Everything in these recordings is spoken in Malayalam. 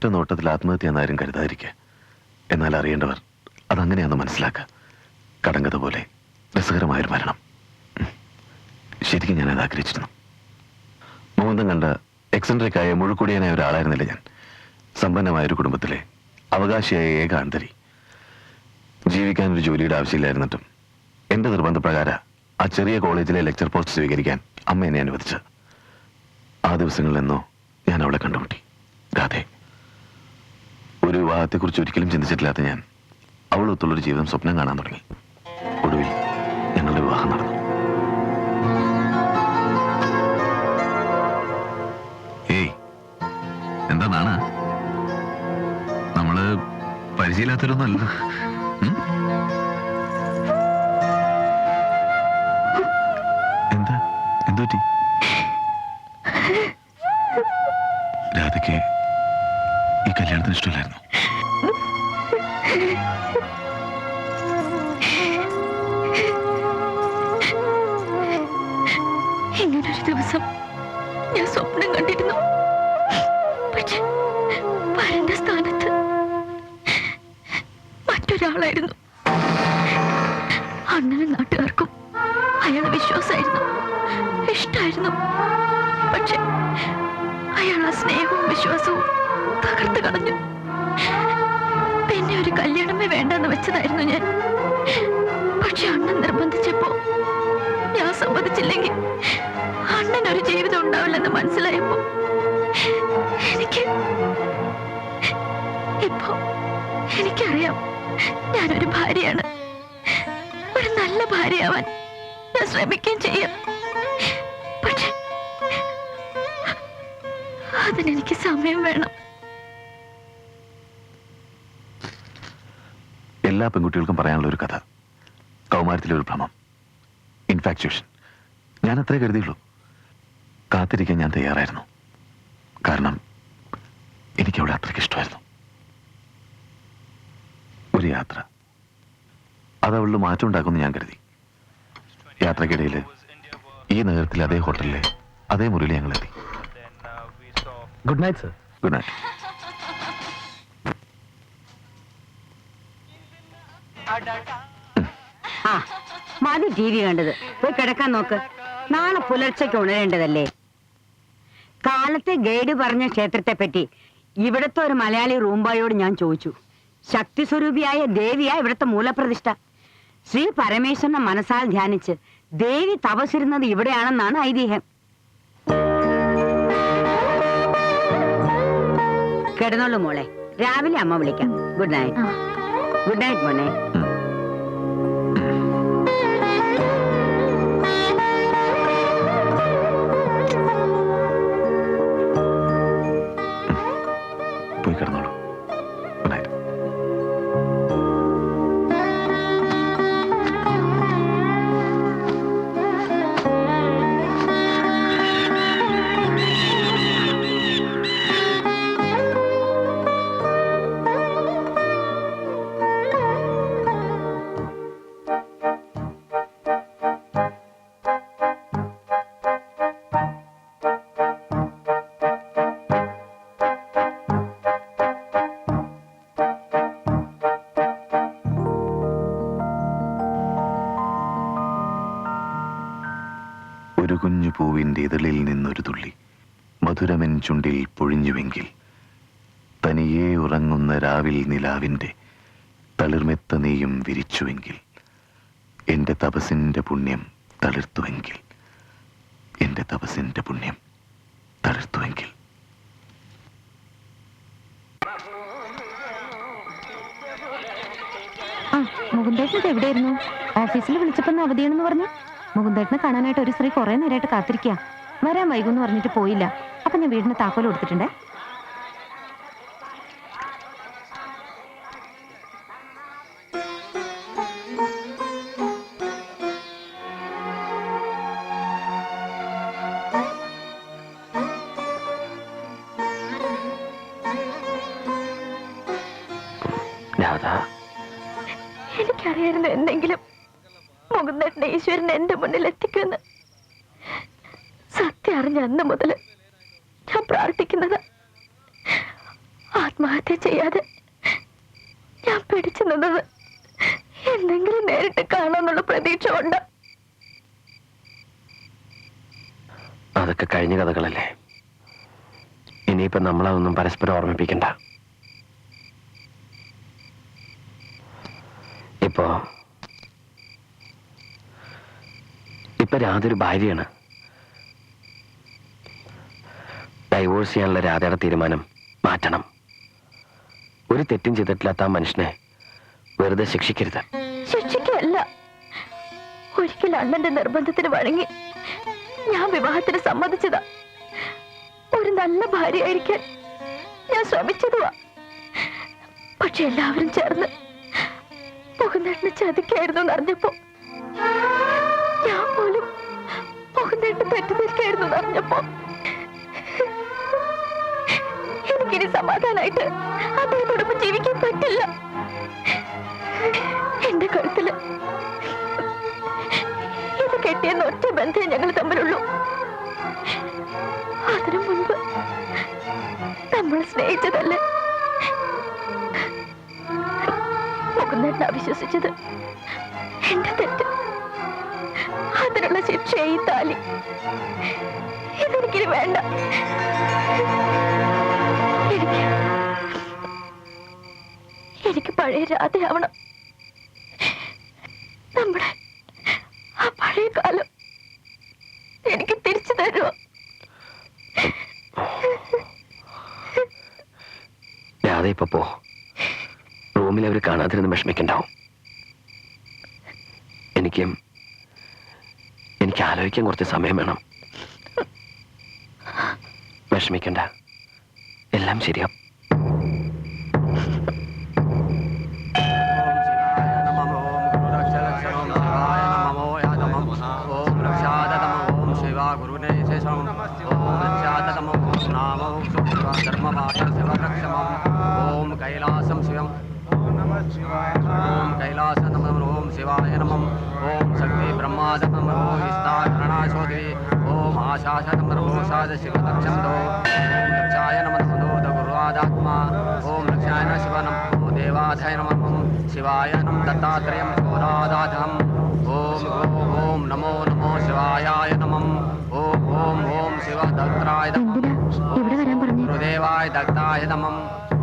ഒറ്റ നോട്ടത്തിൽ ആത്മഹത്യ എന്നാരും കരുതാതിരിക്കുക. എന്നാൽ അറിയേണ്ടവർ അതങ്ങനെയാണെന്ന് മനസ്സിലാക്കുക. കടങ്കഥ പോലെ രസകരമായൊരു മരണം. ശരിക്കും ഞാനത് ആഗ്രഹിച്ചിരുന്നു. മുകുന്ദൻ കണ്ട എക്സെൻട്രിക്കായ മുഴുക്കുടിയനായ ഒരാളായിരുന്നില്ല ഞാൻ. സമ്പന്നമായൊരു കുടുംബത്തിലെ അവകാശിയായ ഏക ആന്തരി. ജീവിക്കാനൊരു ജോലിയുടെ ആവശ്യമില്ലായിരുന്നിട്ടും എന്റെ നിർബന്ധപ്രകാരം ആ ചെറിയ കോളേജിലെ ലെക്ചർ പോസ്റ്റ് സ്വീകരിക്കാൻ അമ്മ എന്നെ അനുവദിച്ചു. ആ ദിവസങ്ങളിൽ നിന്നോ ഞാൻ അവളെ കണ്ടുമുട്ടി. രാധെ. ഒരു വിവാഹത്തെക്കുറിച്ച് ഒരിക്കലും ചിന്തിച്ചിട്ടില്ലാത്ത ഞാൻ അവളൊത്തുള്ളൊരു ജീവിതം സ്വപ്നം കാണാൻ തുടങ്ങി. ഒടുവിൽ ഞങ്ങളുടെ വിവാഹം നടന്നു. ഏയ്, എന്താണ് നമ്മള് പരിചയമില്ലാത്തവരൊന്നുമല്ല. എന്താ എന്തുപറ്റി? രാധയ്ക്ക് ഈ കല്യാണത്തിന് ഇഷ്ടമില്ലായിരുന്നു. ഇങ്ങനൊരു ദിവസം ഞാൻ സ്വപ്നം കണ്ടിരുന്നു. പക്ഷെ വരന്റെ സ്ഥാനത്ത് മറ്റൊരാളായിരുന്നു. അണ്ണനും നാട്ടുകാർക്കും അയാളെ വിശ്വാസമായിരുന്നു, ഇഷ്ടായിരുന്നു. പക്ഷെ അയാൾ ആ സ്നേഹവും വിശ്വാസവും തകർത്ത് കളഞ്ഞു. പിന്നെ ഒരു കല്യാണമേ വേണ്ടെന്ന് വെച്ചതായിരുന്നു ഞാൻ. പക്ഷെ അണ്ണൻ നിർബന്ധിച്ചപ്പോ ഞാൻ സമ്മതിച്ചില്ലെങ്കിൽ അണ്ണനൊരു ജീവിതം ഉണ്ടാവില്ലെന്ന് മനസ്സിലായപ്പോ ഇപ്പോ എനിക്കറിയാം ഞാനൊരു ഭാര്യയാണ്. ഒരു നല്ല ഭാര്യയാവാൻ ഞാൻ ശ്രമിക്കുകയും ചെയ്യാം. പക്ഷെ അതിനെനിക്ക് സമയം വേണം. എല്ലാ പെൺകുട്ടികൾക്കും പറയാനുള്ള ഒരു കഥ, കൗമാരത്തിലെ ഒരു ഭ്രമം, ഇൻഫാക്ച്വേഷൻ. ഞാൻ അത്രേ കരുതിയുള്ളൂ. കാത്തിരിക്കാൻ ഞാൻ തയ്യാറായിരുന്നു. കാരണം എനിക്കവിടെ അത്രയ്ക്ക് ഇഷ്ടമായിരുന്നു. ഒരു യാത്ര, അതവളിൽ മാറ്റം ഉണ്ടാക്കുമെന്ന് ഞാൻ കരുതി. യാത്രക്കിടയിൽ ഈ നഗരത്തിലെ അതേ ഹോട്ടലിലെ അതേ മുറിയിൽ ഞങ്ങളെത്തി. Good night sir. Good night. ആ മതി ടി വി കണ്ടത്. പോയി കിടക്കാൻ നോക്ക്. നാളെ പുലർച്ചയ്ക്ക് ഉണരേണ്ടതല്ലേ. കാലത്തെ ഗൈഡ് പറഞ്ഞ ക്ഷേത്രത്തെ പറ്റി ഇവിടുത്തെ ഒരു മലയാളി റൂംബായോട് ഞാൻ ചോദിച്ചു. ശക്തി സ്വരൂപിയായ ദേവിയാ ഇവിടുത്തെ മൂലപ്രതിഷ്ഠ. ശ്രീ പരമേശ്വരനെ മനസ്സാൽ ധ്യാനിച്ച് ദേവി തപസ്സിരുന്നത് ഇവിടെയാണെന്നാണ് ഐതിഹ്യം. കിടന്നോളൂ മോളെ, രാവിലെ അമ്മ വിളിക്കാം. Good night. ഗുഡ് നൈറ്റ് മോനെ. പോയി കിടന്നോളൂ. Good night. ഒരു കുഞ്ഞു പൂവിൻ്റെ ഇതളിൽ നിന്നൊരു തുള്ളി മധുരമെൻ ചുണ്ടിൽ പൊഴിഞ്ഞുവെങ്കിൽ, തനിയെ ഉറങ്ങുന്ന രാവിൽ നിലാവിൻ്റെ തളിർമെത്ത നെയ്യും വിരിച്ചുവെങ്കിൽ, എൻ്റെ തപസ്സിൻ്റെ പുണ്യം തളിർത്തുവെങ്കിൽ, എൻ്റെ തപസ്സിൻ്റെ പുണ്യം തളിർത്തുവെങ്കിൽ. മുകുന്ദേട്ടൻ എവിടെയായിരുന്നു? ഓഫീസിൽ വിളിച്ചപ്പോ അവധിയാണെന്ന് പറഞ്ഞു. മുകുന്ദേട്ടനെ കാണാനായിട്ട് ഒരു സ്ത്രീ കുറെ നേരമായിട്ട് കാത്തിരിക്കുക. വരാൻ വൈകുമെന്ന് പറഞ്ഞിട്ട് പോയില്ല. അപ്പൊ ഞാൻ വീടിന് താക്കോൽ കൊടുത്തിട്ടുണ്ടേ. എനിക്കറിയായിരുന്നു എന്തെങ്കിലും മുകുന്ദേട്ടനെ ഈശ്വരൻ എന്റെ മുന്നിൽ എത്തിക്കുമെന്ന്. സത്യം അറിഞ്ഞ അന്ന് മുതൽ ഞാൻ പ്രാർത്ഥിക്കുന്നത് ആത്മഹത്യ ചെയ്യാതെ ഞാൻ പിടിച്ചു നിന്നത് എന്തെങ്കിലും നേരിട്ട് കാണാന്നുള്ള പ്രതീക്ഷ കൊണ്ട്. അതൊക്കെ കഴിഞ്ഞ കഥകളല്ലേ. ഇനിയിപ്പോ നമ്മളതൊന്നും പരസ്പരം ഓർമ്മിപ്പിക്കണ്ട. ഇപ്പൊ രാധ ഒരു ഭാര്യയാണ്. ഡൈവോഴ്സ് ചെയ്യാനുള്ള രാധയുടെ തീരുമാനം മാറ്റണം. ഒരു തെറ്റും ചെയ്തിട്ടില്ലാത്ത ആ മനുഷ്യനെ വെറുതെ ശിക്ഷിക്കരുത്. ശിക്ഷിക്കല്ല, ഒരിക്കൽ അണ്ണന്റെ നിർബന്ധത്തിന് വഴങ്ങി ഞാൻ വിവാഹത്തിന് സമ്മതിച്ചതാ. ഒരു നല്ല ഭാര്യയായിരിക്കാൻ ഞാൻ ശ്രമിച്ചതുവാ. പക്ഷെ എല്ലാവരും ചേർന്ന് മുകുന്ദേട്ടനെ ചതിക്കായിരുന്നു എന്നറിഞ്ഞപ്പോ, ഞാൻ പോലും മുകുന്ദേട്ടനെ തെറ്റിദ്ധരിക്കായിരുന്നു എന്നറിഞ്ഞപ്പോ എനിക്കിനി സമാധാനായിട്ട് അദ്ദേഹത്തോടൊപ്പം ജീവിക്കാൻ പറ്റില്ല. എന്റെ കഴുത്തില് ഇത് കെട്ടിയെന്ന ഒറ്റ ബന്ധമേ ഞങ്ങൾ തമ്മിലുള്ളൂ. അതിനു മുൻപ് നമ്മൾ സ്നേഹിച്ചതല്ലേ. മുകുന്ദേട്ടനെ അവിശ്വസിച്ചത് എന്റെ തെറ്റ്. അതിനുള്ള ശിക്ഷ ഈ താലി. ഇതെനിക്കിനി വേണ്ട. എനിക്ക് പഴയ രാധയാവണം. നമ്മുടെ ആ പഴയ കാലം എനിക്ക് തിരിച്ചു തരുമോ? രാധ ഇപ്പൊ പോ. റൂമിൽ അവർ കാണാതിരുന്ന് വിഷമിക്കണ്ടാവും. എനിക്ക് ആലോചിക്കാൻ കുറച്ച് സമയം വേണം. വിഷമിക്കണ്ട, എല്ലാം ശരിയാവും. ओम कैलासम शिवम ओम कैलास नमः ओम शिवाय नमः ओम शक्ति ब्रह्माद नमः ओम विस्तारणाशोधि ओम आशास नमः ओम साद शिव दक्षम दो ओम दक्षाय नमः दो गुरुवादात्मा ओम लक्षाय नमः शिव नमः देवाधाय नमः शिवाय नमः दत्तात्रेयं शोरादाधम ओम ओम नमो नमो शिवाय नमः ओम ओम ओम शिव दत्ताय ഇവിടെ വരാൻ പറഞ്ഞു. गुरुदेवाय दत्ताय नमः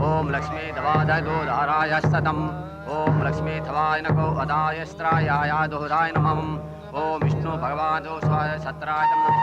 ओम लक्ष्मी दवादाय दोधाराय सतम ओम लक्ष्मी थवाय नको अदाय स्त्रायाय दोधाय नमः ओम विष्णु भगवान दो स्वाय सत्राय नमः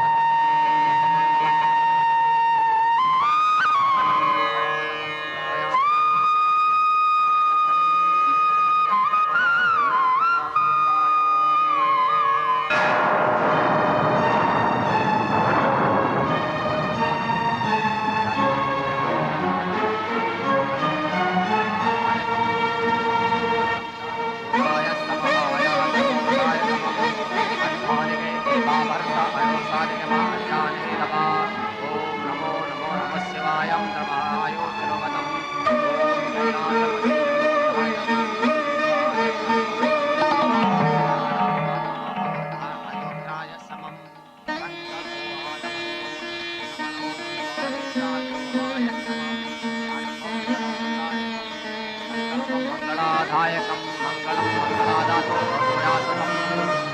मंगलाधायकं मंगलं मंगलादातो भयासनं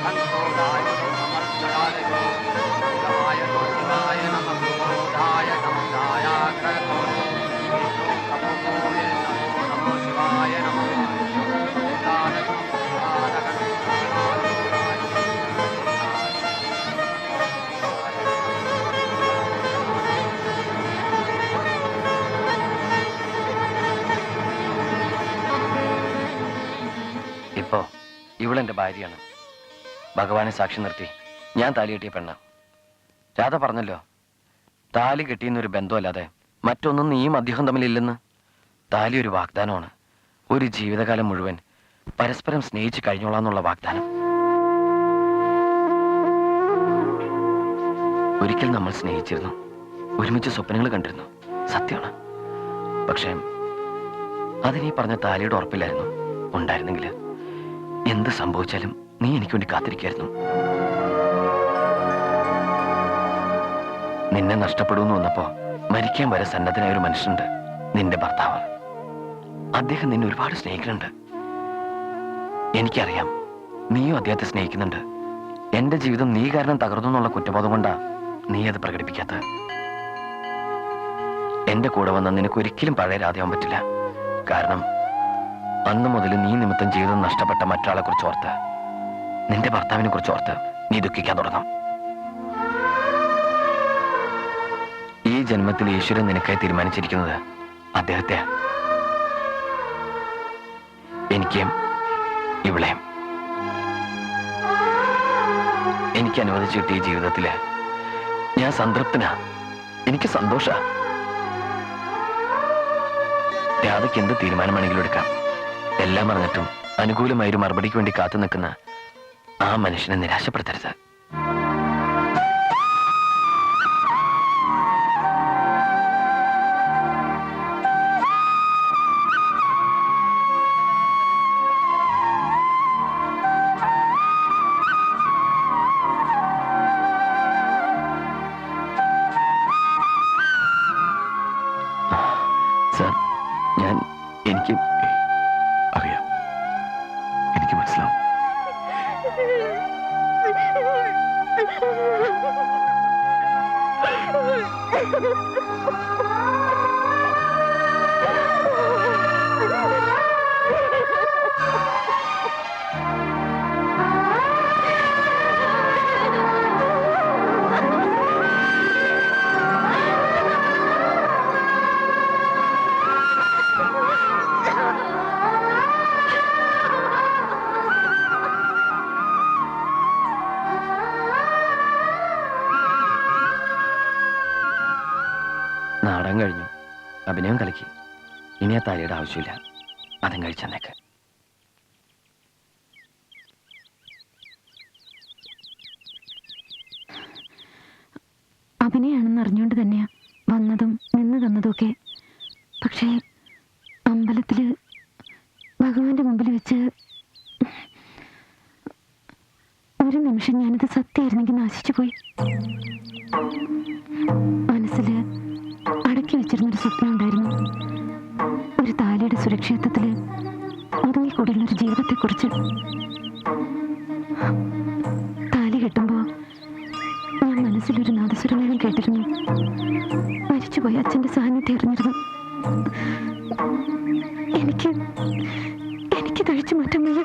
कंसोदाय समर्पयामि शिवाय शिवाय नमः बोधाय नमः दायाग्रतो विष्णु कपोये नमो नमः शिवाय नमः ഇപ്പോ ഇവളെന്റെ ഭാര്യയാണ്. ഭഗവാനെ സാക്ഷി നിർത്തി ഞാൻ താലി കെട്ടിയ പെണ്ണ. രാധ പറഞ്ഞല്ലോ, താലി കെട്ടിയെന്നൊരു ബന്ധമല്ലാതെ മറ്റൊന്നും നീയും അദ്ദേഹം തമ്മിലില്ലെന്ന്. താലി ഒരു വാഗ്ദാനമാണ്. ഒരു ജീവിതകാലം മുഴുവൻ പരസ്പരം സ്നേഹിച്ച് കഴിഞ്ഞോളാന്നുള്ള വാഗ്ദാനം. ഒരിക്കൽ നമ്മൾ സ്നേഹിച്ചിരുന്നു, ഒരുമിച്ച് സ്വപ്നങ്ങൾ കണ്ടിരുന്നു, സത്യമാണ്. പക്ഷേ അതിനീ പറഞ്ഞ താലിയുടെ ഉറപ്പില്ലായിരുന്നു. ഉണ്ടായിരുന്നെങ്കിൽ എന്ത് സംഭവിച്ചാലും നീ എനിക്ക് വേണ്ടി കാത്തിരിക്കായിരുന്നു. നിന്നെ നഷ്ടപ്പെടുമെന്ന് വന്നപ്പോ മരിക്കാൻ വരെ സന്നദ്ധനായ ഒരു മനുഷ്യനുണ്ട്, നിന്റെ ഭർത്താവ്. അദ്ദേഹം നിന്നെ ഒരുപാട് സ്നേഹിക്കുന്നുണ്ട്. എനിക്കറിയാം നീയും അദ്ദേഹത്തെ സ്നേഹിക്കുന്നുണ്ട്. എന്റെ ജീവിതം നീ കാരണം തകർന്നു എന്നുള്ള കുറ്റബോധം കൊണ്ടാ നീ അത് പ്രകടിപ്പിക്കാത്തത്. എന്റെ കൂടെ വന്ന നിനക്ക് ഒരിക്കലും പഴയ രാധയാവാൻ പറ്റില്ല. കാരണം അന്ന് മുതൽ നീ നിമിത്തം ജീവിതം നഷ്ടപ്പെട്ട മറ്റൊരാളെ കുറിച്ച് ഓർത്ത്, നിന്റെ ഭർത്താവിനെ കുറിച്ച് ഓർത്ത് നീ ദുഃഖിക്കാൻ തുടങ്ങും. ഈ ജന്മത്തിൽ ഈശ്വരൻ നിനക്കായി തീരുമാനിച്ചിരിക്കുന്നത് അദ്ദേഹത്തെ, എനിക്കും ഇവളെയും. എനിക്ക് അനുവദിച്ചു കിട്ടിയ ജീവിതത്തില് ഞാൻ സംതൃപ്തനാ. എനിക്ക് സന്തോഷ. രാധയ്ക്ക് എന്ത് തീരുമാനമാണെങ്കിലും എടുക്കാം. എല്ലാം പറഞ്ഞിട്ടും അനുകൂലമായൊരു മറുപടിക്ക് വേണ്ടി കാത്തു നിൽക്കുന്ന ആ മനുഷ്യനെ നിരാശപ്പെടുത്തരുത്. സർ, എനിക്ക് അറിയാം, എനിക്ക് മനസ്സിലാവും. നാടകം കഴിഞ്ഞു, അഭിനയം കലക്കി. ഇനി ആ താലിയുടെ ആവശ്യമില്ല. അതും കഴിച്ചെന്നേക്ക്. അഭിനയാണെന്ന് അറിഞ്ഞുകൊണ്ട് തന്നെയാ വന്നതും നിന്ന് തന്നതും ഒക്കെ. പക്ഷേ അമ്പലത്തില് ഭഗവാന്റെ മുമ്പിൽ വെച്ച് ഒരു നിമിഷം ഞാനിത് സത്യമായിരുന്നെങ്കിൽ നാശിച്ചു പോയി. മനസ്സില് അടക്കി വെച്ചിരുന്നൊരു സ്വപ്നം ഉണ്ടായിരുന്നു. ഒരു താലിയുടെ സുരക്ഷിതത്വത്തില് ഒതുങ്ങിക്കൂടിയുള്ളൊരു ജീവിതത്തെക്കുറിച്ച്. താലി കെട്ടുമ്പോ ഞാൻ മനസ്സിലൊരു നാദസ്വരമേളം കേട്ടിരുന്നു. മരിച്ചുപോയി അച്ഛന്റെ സാന്നിധ്യം അറിഞ്ഞിരുന്നു. എനിക്ക് കഴിച്ചു മാറ്റാൻ വയ്യ.